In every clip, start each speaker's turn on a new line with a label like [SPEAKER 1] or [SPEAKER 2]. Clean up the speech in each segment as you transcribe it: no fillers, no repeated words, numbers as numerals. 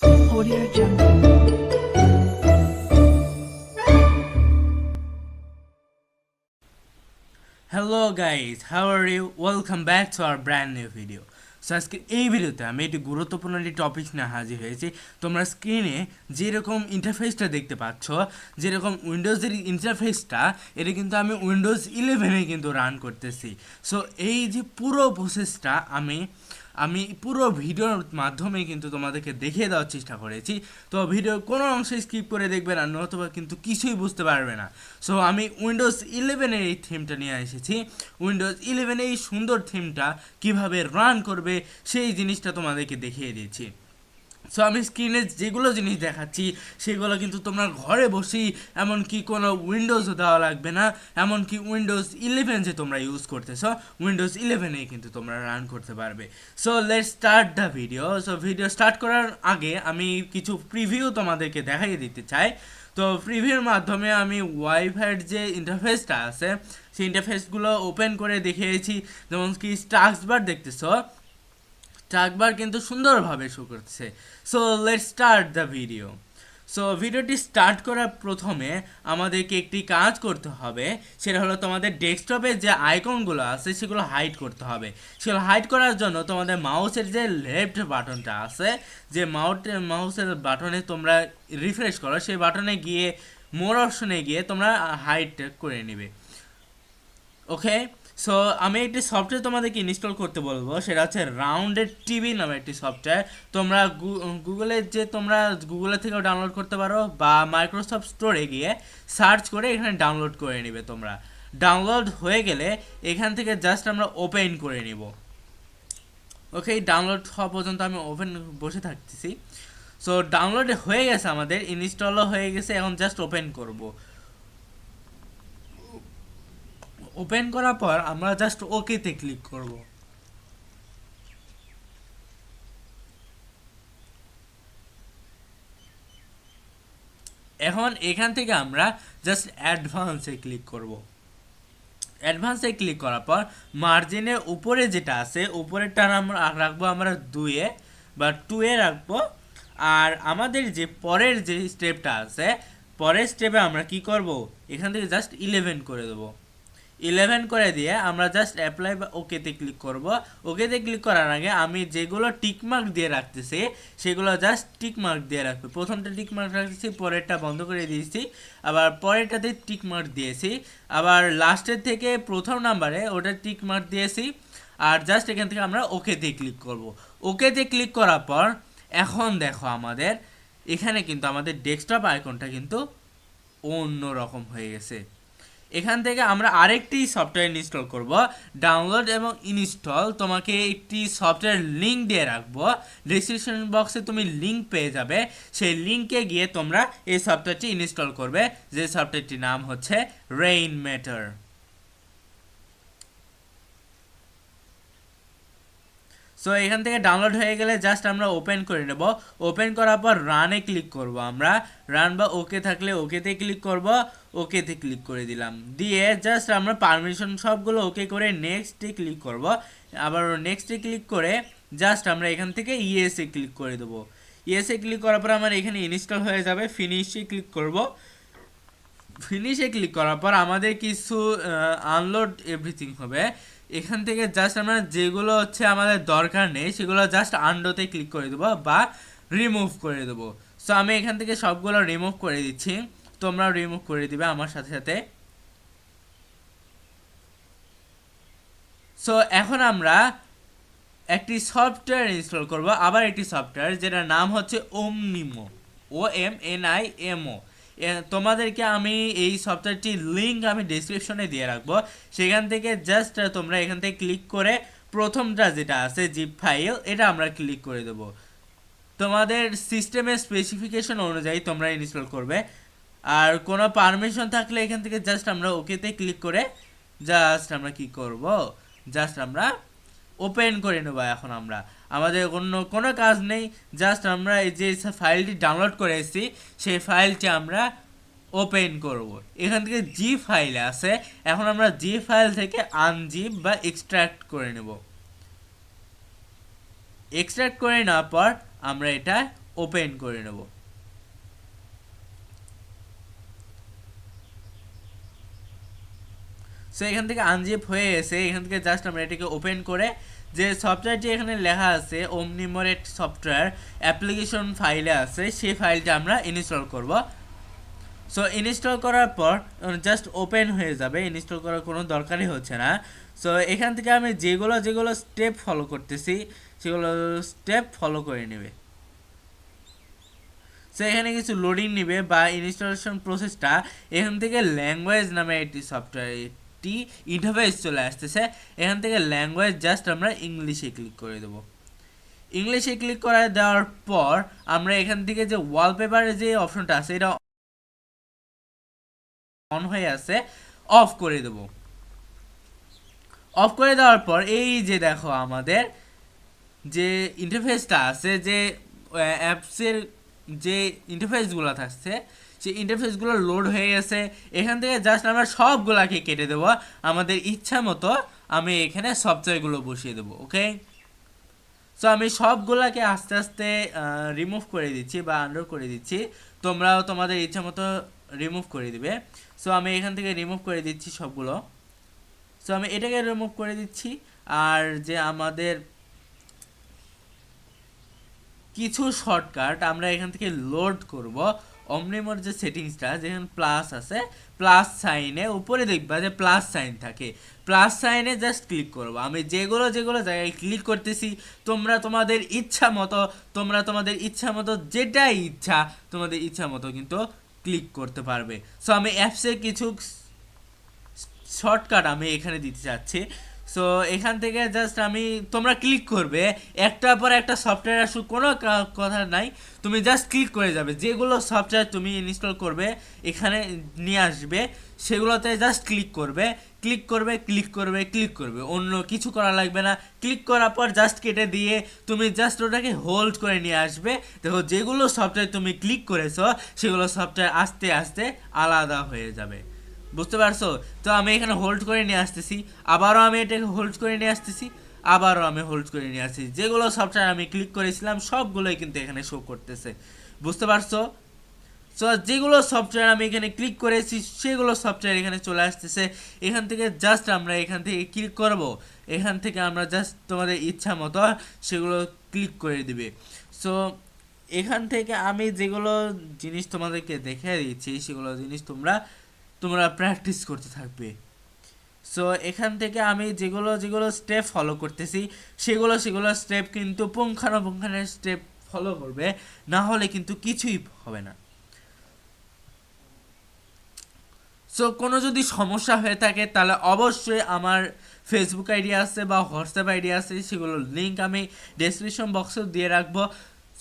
[SPEAKER 1] Audio Jungle.
[SPEAKER 2] Hello guys, how are you? Welcome back to our brand new video. So আজকে এই ভিডিওতে আমি একটি গুরুত্বপূর্ণ একটি টপিক নিয়ে হাজির হয়েছি। তোমরা স্ক্রিনে যেরকম ইন্টারফেসটা দেখতে পাচ্ছ, যেরকম উইন্ডোজের ইন্টারফেসটা, এটা কিন্তু আমি উইন্ডোজ 11-এ কিন্তু রান করতেছি। সো এই যে পুরো প্রসেসটা আমি পুরো ভিডিওর মাধ্যমে কিন্তু তোমাদেরকে দেখিয়ে দেওয়ার চেষ্টা করেছি। তো ভিডিওর কোনো অংশ স্কিপ করে দেখবে না, নতুবা কিন্তু কিছুই বুঝতে পারবে না। সো আমি উইন্ডোজ 11-এর এই থিমটা নিয়ে এসেছি। উইন্ডোজ 11-এ এই সুন্দর থিমটা কিভাবে রান করবে সেই জিনিসটা তোমাদেরকে দেখিয়ে দিয়েছি। সো আমি স্ক্রিনে যেগুলো জিনিস দেখাচ্ছি সেগুলো কিন্তু তোমরা ঘরে বসেই, এমনকি কোনো উইন্ডোজও দেওয়া লাগবে না, এমনকি উইন্ডোজ 11 যে তোমরা ইউজ করতেছো উইন্ডোজ 11-এই কিন্তু তোমরা রান করতে পারবে। So let's start the video. So video start করার আগে আমি কিছু প্রিভিউ তোমাদেরকে দেখাই দিতে চাই। তো প্রিভিউর মাধ্যমে আমি ওয়াইফাইয়ের যে ইন্টারফেসটা আছে সেই ইন্টারফেসগুলো ওপেন করে দেখিয়েছি। যেমন কি স্টাক্স বার দেখতেছো, চাকবার কিন্তু সুন্দরভাবে শো করছে। So let's start the video. So ভিডিওটি স্টার্ট করার প্রথমে আমাদেরকে একটি কাজ করতে হবে, সেটা হলো তোমাদের ডেস্কটপে যে আইকনগুলো আছে সেগুলো হাইড করতে হবে। সেগুলো হাইড করার জন্য তোমাদের মাউসের যে লেফট বাটনটা আছে, যে মাউসের বাটনে তোমরা রিফ্রেশ করো, সেই বাটনে গিয়ে মোর অপশনে গিয়ে তোমরা হাইড করে নেবে। ওকে, সো আমি একটি সফটওয়্যার তোমাদেরকে ইনস্টল করতে বলবো, সেটা হচ্ছে রাউন্ডেড টিভি নামে একটি সফটওয়্যার। তোমরা গুগলের থেকেও ডাউনলোড করতে পারো, বা মাইক্রোসফট স্টোরে গিয়ে সার্চ করে এখানে ডাউনলোড করে নেবে তোমরা। ডাউনলোড হয়ে গেলে এখান থেকে জাস্ট আমরা ওপেন করে নিব। ওকে, ডাউনলোড হওয়া পর্যন্ত আমি ওপেন বসে থাকতেছি। সো ডাউনলোড হয়ে গেছে, আমাদের ইনস্টলও হয়ে গেছে, এখন জাস্ট ওপেন করব। ওপেন করার পর আমরা জাস্ট ওকেতে ক্লিক করব। এখন এখান থেকে আমরা জাস্ট অ্যাডভান্সে ক্লিক করব। অ্যাডভান্সে ক্লিক করার পর মার্জিনের উপরে যেটা আছে, উপরেরটা আমরা রাখবো আমরা 2-এ বা 2-এ রাখবো। আর আমাদের যে পরের যে স্টেপটা আছে, পরের স্টেপে আমরা কি করব, এখান থেকে জাস্ট 11 করে দেবো। 11 করে দিয়ে আমরা জাস্ট অ্যাপ্লাই বা ওকেতে ক্লিক করব। ওকেতে ক্লিক করার আগে আমি যেগুলো টিকমার্ক দিয়ে রাখতেছি সেগুলো জাস্ট টিকমার্ক দিয়ে রাখবে। প্রথমটা টিকমার্ক রাখতেছি, পরেরটা বন্ধ করে দিয়েছি, আবার পরেরটাতে টিকমার্ক দিয়েছি, আবার লাস্টের থেকে প্রথম নাম্বারে ওটা টিকমার্ক দিয়েছি। আর জাস্ট এখান থেকে আমরা ওকেতে ক্লিক করব। ওকেতে ক্লিক করার পর এখন দেখো আমাদের এখানে কিন্তু আমাদের ডেস্কটপ আইকনটা কিন্তু অন্য রকম হয়ে গেছে। এখান থেকে আমরা আরেকটি সফটওয়্যার ইনস্টল করব। ডাউনলোড এবং ইনস্টল, তোমাকে একটি সফটওয়্যার লিঙ্ক দিয়ে রাখবো, ডিসক্রিপশন বক্সে তুমি লিঙ্ক পেয়ে যাবে। সেই লিঙ্কে গিয়ে তোমরা এই সফটওয়্যারটি ইনস্টল করবে, যে সফটওয়্যারটির নাম হচ্ছে রেইনমেটার। সো এখান থেকে ডাউনলোড হয়ে গেলে জাস্ট আমরা ওপেন করে নেব। ওপেন করার পর রানে ক্লিক করব আমরা। রান বা ওকে থাকলে ওকেতে ক্লিক করব। ওকেতে ক্লিক করে দিলাম, দিয়ে জাস্ট আমরা পারমিশন সবগুলো ওকে করে নেক্সটে ক্লিক করব। আবার নেক্সটে ক্লিক করে জাস্ট আমরা এখান থেকে ইএসএ ক্লিক করে দেবো। ইএসএ ক্লিক করার পর আমার এখানে ইনস্টল হয়ে যাবে। ফিনিশে ক্লিক করব। ফিনিশে ক্লিক করার পর আমাদের কিছু আনলোড এভরিথিং হবে। এখান থেকে জাস্ট আমরা যেগুলো হচ্ছে আমাদের দরকার নেই সেগুলো জাস্ট আন্ডোতে ক্লিক করে দেবো বা রিমুভ করে দেবো। সো আমি এখান থেকে সবগুলো রিমুভ করে দিচ্ছি, তোমরা রিমুভ করে দিবে আমার সাথে সাথে। সো এখন আমরা একটি সফটওয়্যার ইনস্টল করব, আবার একটি সফটওয়্যার যেটার নাম হচ্ছে ওমনিমো, OMNIMO। তোমাদেরকে আমি এই সফটওয়্যারটির লিঙ্ক আমি ডেসক্রিপশনে দিয়ে রাখবো। সেখান থেকে জাস্ট তোমরা এখান থেকে ক্লিক করে প্রথমটা যেটা আছে জিপ ফাইল, এটা আমরা ক্লিক করে দেবো। তোমাদের সিস্টেমের স্পেসিফিকেশন অনুযায়ী তোমরা ইনস্টল করবে। আর কোনো পারমিশন থাকলে এখান থেকে জাস্ট আমরা ওকেতে ক্লিক করে জাস্ট আমরা কি করব, জাস্ট আমরা ওপেন করে নেব। এখন আমরা আমাদের অন্য কোনো কাজ নেই, জাস্ট আমরা এই যে ফাইলটি ডাউনলোড করে এসেছি সেই ফাইলটি আমরা ওপেন করব। এখান থেকে জি ফাইল আছে, এখন আমরা জি ফাইল থেকে আনজিপ বা এক্সট্রাক্ট করে নেব। এক্সট্রাক্ট করে নেওয়ার পর আমরা এটা ওপেন করে নেব। সো এখান থেকে আনজিপ হয়ে গেছে, এখান থেকে জাস্ট আমরা এটাকে ওপেন করে যে সফটওয়্যারটি এখানে লেখা আছে ওমনিমোরেট সফটওয়্যার অ্যাপ্লিকেশন ফাইলে আছে, সেই ফাইলটা আমরা ইনস্টল করব। সো ইনস্টল করার পর জাস্ট ওপেন হয়ে যাবে, ইনস্টল করার কোনো দরকারই হচ্ছে না। সো এখান থেকে আমি যেগুলো যেগুলো স্টেপ ফলো করতেছি সেগুলো স্টেপ ফলো করে নেবে। সো এখানে কিছু লোডিং নেবে বা ইনস্টলেশন প্রসেসটা, এখান থেকে ল্যাঙ্গুয়েজ নামে একটি সফটওয়্যারটি ইন্টারফেস চলে আসতেছে, এখান থেকে ল্যাঙ্গুয়েজ জাস্ট আমরা ইংলিশে ক্লিক করে দেবো। ইংলিশে ক্লিক করে দেওয়ার পর আমরা এখান থেকে যে ওয়ালপেপারের যে অপশনটা আছে এটা অন হয়ে আছে, অফ করে দেব। অফ করে দেওয়ার পর এই যে দেখো আমাদের যে ইন্টারফেসটা আছে, যে অ্যাপসের যে ইন্টারফেসগুলো থাকছে সেই ইন্টারফেসগুলো লোড হয়ে গেছে। এখান থেকে জাস্ট আমরা সবগুলাকে কেটে দেবো, আমাদের ইচ্ছা মতো আমি এখানে সফটওয়্যারগুলো বসিয়ে দেবো। ওকে, সো আমি সবগুলাকে আস্তে আস্তে রিমুভ করে দিচ্ছি বা আন্ডার করে দিচ্ছি, তোমরাও তোমাদের ইচ্ছা মতো রিমুভ করে দিবে। সো আমি এখান থেকে রিমুভ করে দিচ্ছি সবগুলো। সো আমি এটাকে রিমুভ করে দিচ্ছি। আর যে আমাদের কিছু শর্টকাট আমরা এখান থেকে লোড করব, অমনিমোর যে সেটিংসটা যেখানে প্লাস আছে, প্লাস সাইনে উপরে দেখবা যে প্লাস সাইন থাকে, প্লাস সাইনে জাস্ট ক্লিক করব। আমি যেগুলো যেগুলো জায়গায় ক্লিক করতেছি তোমরা তোমাদের ইচ্ছা মতো, তোমরা তোমাদের ইচ্ছা মতো যেটাই ইচ্ছা তোমাদের ইচ্ছা মতো কিন্তু ক্লিক করতে পারবে। সো আমি অ্যাপসের কিছু শর্টকাট আমি এখানে দিতে চাচ্ছি। সো এখান থেকে জাস্ট আমি তোমরা ক্লিক করবে, একটার পর একটা সফটওয়্যার আসুক কোনো কথা নাই, তুমি জাস্ট ক্লিক করে যাবে, যেগুলো সফটওয়্যার তুমি ইনস্টল করবে এখানে নিয়ে আসবে, সেগুলোতে জাস্ট ক্লিক করবে, ক্লিক করবে, ক্লিক করবে, ক্লিক করবে, অন্য কিছু করা লাগবে না। ক্লিক করার পর জাস্ট কেটে দিয়ে তুমি জাস্ট ওটাকে হোল্ড করে নিয়ে আসবে। দেখো যেগুলো সফটওয়্যার তুমি ক্লিক করেছো সেগুলো সফটওয়্যার আস্তে আস্তে আলাদা হয়ে যাবে, বুঝতে পারছো? তো আমি এখানে হোল্ড করে নিয়ে আসতেছি, আবারও আমি এটাকে হোল্ড করে নিয়ে আসতেছি, আবারও আমি হোল্ড করে নিয়ে আসছি, যেগুলো সফটওয়্যার আমি ক্লিক করেছিলাম সবগুলোই কিন্তু এখানে শো করতেছে, বুঝতে পারছো? সো যেগুলো সফটওয়্যার আমি এখানে ক্লিক করেছি সেগুলো সফটওয়্যার এখানে চলে আসতেছে। এখান থেকে জাস্ট আমরা এখান থেকে ক্লিক করব, এখান থেকে আমরা জাস্ট তোমাদের ইচ্ছা মতো সেগুলো ক্লিক করে দিবে। সো এখান থেকে আমি যেগুলো জিনিস তোমাদেরকে দেখে দিচ্ছি সেগুলো জিনিস তোমরা তোমরা প্র্যাকটিস করতে থাকবে। সো এখান থেকে আমি যেগুলো যেগুলো স্টেপ ফলো করতেছি সেগুলো সেগুলো স্টেপ কিন্তু পুঙ্খানুপুঙ্খানের স্টেপ ফলো করবে, না হলে কিন্তু কিছুই হবে না। সো কোনো যদি সমস্যা হয়ে থাকে তাহলে অবশ্যই আমার ফেসবুক আইডি আছে বা হোয়াটসঅ্যাপ আইডি আছে, সেগুলোর লিঙ্ক আমি ডেসক্রিপশন বক্সেও দিয়ে রাখবো।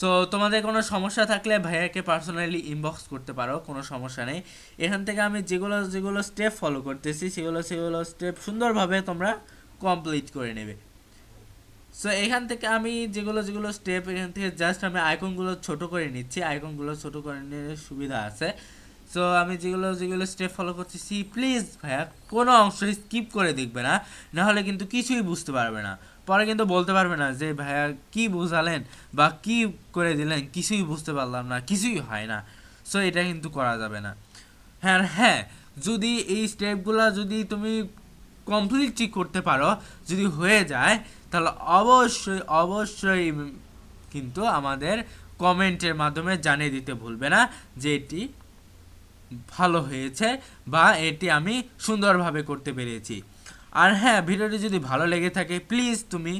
[SPEAKER 2] সো তোমাদের কোনো সমস্যা থাকলে ভাইয়াকে পার্সোনালি ইনবক্স করতে পারো, কোনো সমস্যা নেই। এখান থেকে আমি যেগুলো যেগুলো স্টেপ ফলো করতেছি সেগুলো সেগুলো স্টেপ সুন্দরভাবে তোমরা কমপ্লিট করে নেবে। সো এখান থেকে আমি যেগুলো যেগুলো স্টেপ এখান থেকে জাস্ট আমি আইকনগুলো ছোট করে নিচ্ছি, আইকনগুলো ছোট করে নিয়ে সুবিধা আছে। সো আমি যেগুলো যেগুলো স্টেপ ফলো করতেছি প্লিজ ভাইয়া কোনো অংশ স্কিপ করে দেখবে না, নাহলে কিন্তু কিছুই বুঝতে পারবে না, পরে কিন্তু বলতে পারবে না যে ভাইয়া কি বুঝালেন বা কি করে দিলেন, কিছুই বুঝতে পারলাম না, কিছুই হয় না। সো এটা কিন্তু করা যাবে না। হ্যাঁ হ্যাঁ, যদি এই স্টেপগুলো যদি তুমি কমপ্লিটলি করতে পারো, যদি হয়ে যায় তাহলে অবশ্যই অবশ্যই কিন্তু আমাদের কমেন্টের মাধ্যমে জানিয়ে দিতে ভুলবে না যে এটি ভালো হয়েছে বা এটি আমি সুন্দরভাবে করতে পেরেছি। আর হ্যাঁ, ভিডিওটি যদি ভালো লেগে থাকে প্লিজ তুমি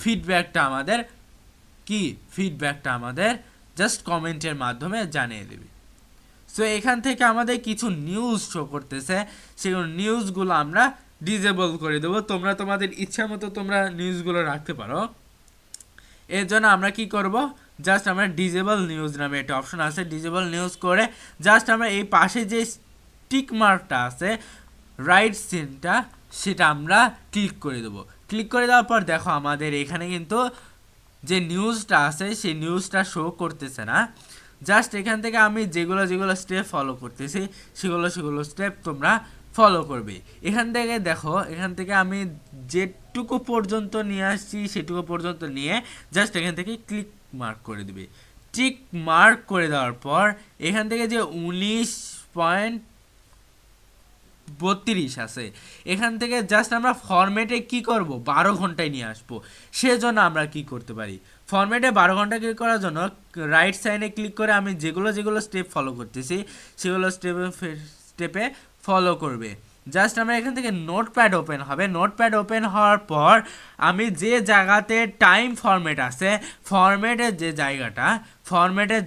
[SPEAKER 2] ফিডব্যাকটা আমাদের জাস্ট কমেন্টের মাধ্যমে জানিয়ে দেবে। সো এখান থেকে আমাদের কিছু নিউজ শো করতেছে, সেগুলো নিউজগুলো আমরা ডিজেবল করে দেবো, তোমরা তোমাদের ইচ্ছা মতো তোমরা নিউজগুলো রাখতে পারো। এর জন্য আমরা কি করব, জাস্ট আমরা ডিজেবল নিউজ নামে একটা অপশন আছে, ডিজেবল নিউজ করে জাস্ট আমরা এই পাশে যে টিক মার্কটা আছে রাইট সিনটা সেটা আমরা ক্লিক করে দেবো। ক্লিক করে দেওয়ার পর দেখো আমাদের এখানে কিন্তু যে নিউজটা আছে সেই নিউজটা শো করতেছে না। জাস্ট এখান থেকে আমি যেগুলো যেগুলো স্টেপ ফলো করতেছি সেগুলো সেগুলো স্টেপ তোমরা ফলো করবে। এখান থেকে দেখো, এখান থেকে আমি যেটুকু পর্যন্ত নিয়ে আসছি সেটুকু পর্যন্ত নিয়ে জাস্ট এখান থেকে ক্লিক মার্ক করে দিবে। টিক মার্ক করে দেওয়ার পর এখান থেকে যে 19.32 আছে এখান থেকে জাস্ট আমরা ফরম্যাটে কি করব 12 ঘন্টায় নিয়ে আসবো। সেজন্য আমরা কি করতে পারি, ফরম্যাটে 12 ঘন্টা ক্লিক করার জন্য রাইট সাইডে ক্লিক করে আমি যেগুলো যেগুলো স্টেপ ফলো করতেছি সেগুলো স্টেপে ফলো করবে। জাস্ট আমরা এখান থেকে নোটপ্যাড ওপেন হবে, নোটপ্যাড ওপেন হওয়ার পর আমি যে জায়গাতে টাইম ফরম্যাট আছে ফরম্যাটের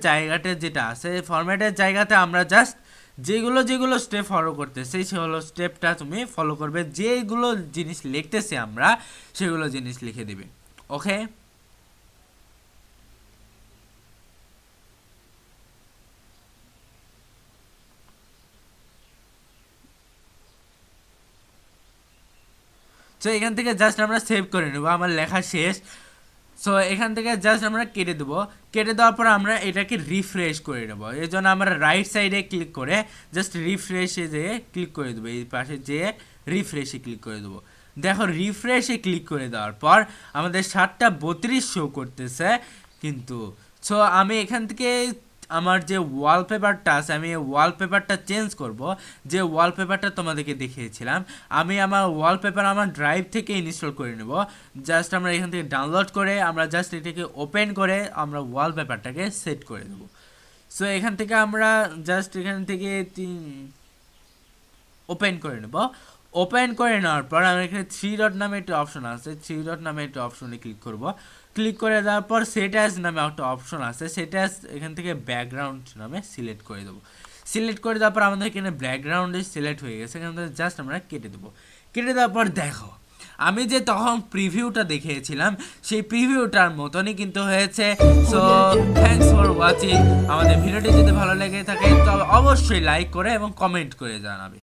[SPEAKER 2] জায়গাটা যেটা আছে ফরম্যাটের জায়গাতে আমরা জাস্ট যেগুলো যেগুলো স্টেপ ফলো করতেছি সেগুলো স্টেপটা তুমি ফলো করবে, যেগুলো জিনিস লিখতেছি আমরা সেগুলো জিনিস লিখে দিবে। ওকে, সো এখান থেকে জাস্ট আমরা সেভ করে নেব, আমার লেখা শেষ। সো এখান থেকে জাস্ট আমরা কেটে দেবো, কেটে দেওয়ার পর আমরা এটাকে রিফ্রেশ করে নেব। এই জন্য আমরা রাইট সাইডে ক্লিক করে জাস্ট রিফ্রেশে যেয়ে ক্লিক করে দেবো, এই পাশে যেয়ে রিফ্রেশে ক্লিক করে দেবো। দেখো রিফ্রেশে ক্লিক করে দেওয়ার পর আমাদের 7:32 শো করতেছে কিন্তু। সো আমি এখান থেকে আমার যে ওয়ালপেপারটা আছে আমি এই ওয়ালপেপারটা চেঞ্জ করব, যে ওয়ালপেপারটা তোমাদেরকে দেখিয়েছিলাম আমি আমার ওয়ালপেপার আমার ড্রাইভ থেকে ইনস্টল করে নেব। জাস্ট আমরা এখান থেকে ডাউনলোড করে আমরা জাস্ট এটাকে ওপেন করে আমরা ওয়ালপেপারটাকে সেট করে দেব। সো এখান থেকে আমরা জাস্ট এখান থেকে ওপেন করে নেব। ওপেন করে নেওয়ার পর আমরা এখানে 3 ডট নামে একটা অপশন আছে, 3 ডট নামে একটা অপশনে ক্লিক করব। ক্লিক করে দেওয়ার পর সেট অ্যাজ নামে একটা অপশন আছে, সেট অ্যাজ এখান থেকে ব্যাকগ্রাউন্ড নামে সিলেক্ট করে দেবো। সিলেক্ট করে দেওয়ার পর আমাদের এখানে ব্যাকগ্রাউন্ডে সিলেক্ট হয়ে গেছে, এখান থেকে জাস্ট আমরা কেটে দেবো। কেটে দেওয়ার পর দেখো আমি যে তখন প্রিভিউটা দেখিয়েছিলাম সেই প্রিভিউটার মতনই কিন্তু হয়েছে। So thanks for watching. আমাদের ভিডিওটি যদি ভালো লেগে থাকে তবে অবশ্যই লাইক করে এবং কমেন্ট করে জানাবে।